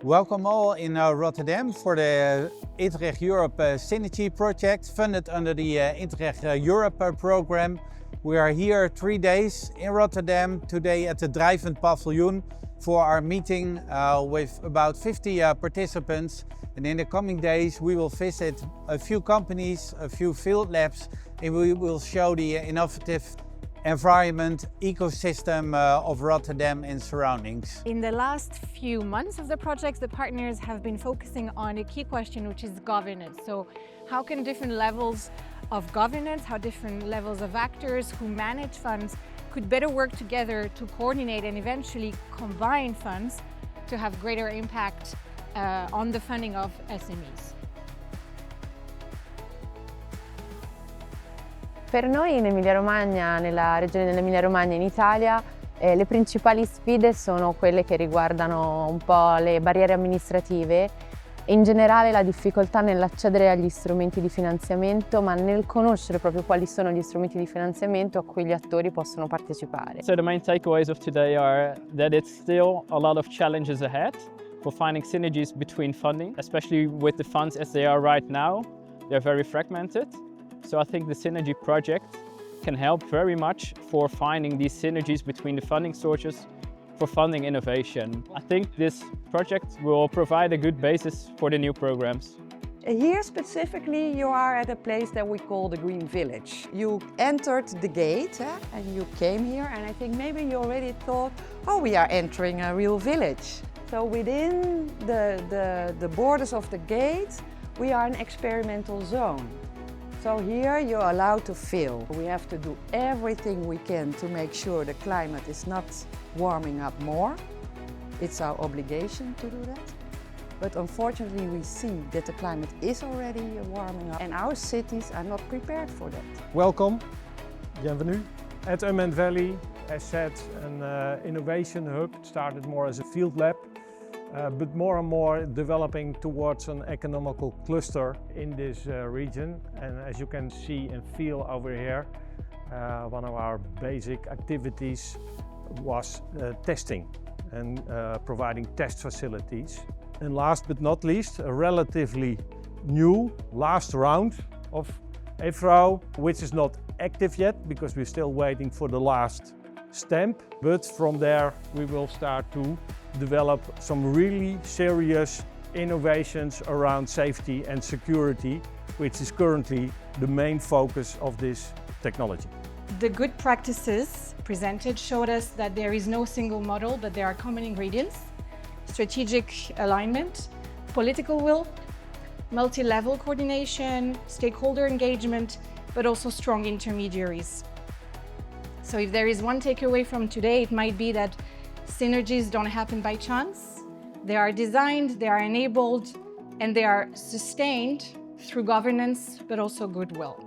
Welcome all in Rotterdam for the Interreg Europe Synergy project funded under the Interreg Europe program. We are here 3 days in Rotterdam today at the Drijvend Paviljoen for our meeting with about 50 participants. And in the coming days we will visit a few companies, a few field labs, and we will show the innovative environment, ecosystem of Rotterdam and surroundings. In the last few months of the project, the partners have been focusing on a key question, which is governance. So how can different levels of governance, how different levels of actors who manage funds could better work together to coordinate and eventually combine funds to have greater impact on the funding of SMEs. Per noi in Emilia-Romagna, nella regione dell'Emilia-Romagna in Italia, le principali sfide sono quelle che riguardano un po' le barriere amministrative e in generale la difficoltà nell'accedere agli strumenti di finanziamento, ma nel conoscere proprio quali sono gli strumenti di finanziamento a cui gli attori possono partecipare. So the main takeaways of today are that it's still a lot of challenges ahead for finding synergies between funding, especially with the funds as they are right now. They're very fragmented. So I think the Synergy project can help very much for finding these synergies between the funding sources for funding innovation. I think this project will provide a good basis for the new programs. Here specifically you are at a place that we call the Green Village. You entered the gate and you came here, and I think maybe you already thought, oh, we are entering a real village. So within the borders of the gate we are an experimental zone. So here you're allowed to fail. We have to do everything we can to make sure the climate is not warming up more. It's our obligation to do that. But unfortunately we see that the climate is already warming up and our cities are not prepared for that. Welcome, bienvenue. At Unmanned Valley, as said, an innovation hub. It started more as a field lab. But more and more developing towards an economical cluster in this region. And as you can see and feel over here, one of our basic activities was testing and providing test facilities. And last but not least, a relatively new last round of EFRO, which is not active yet because we're still waiting for the last stamp. But from there we will start to develop some really serious innovations around safety and security, which is currently the main focus of this technology. The good practices presented showed us that there is no single model, but there are common ingredients: strategic alignment, political will, multi-level coordination, stakeholder engagement, but also strong intermediaries. So if there is one takeaway from today, it might be that synergies don't happen by chance. They are designed, they are enabled, and they are sustained through governance, but also goodwill.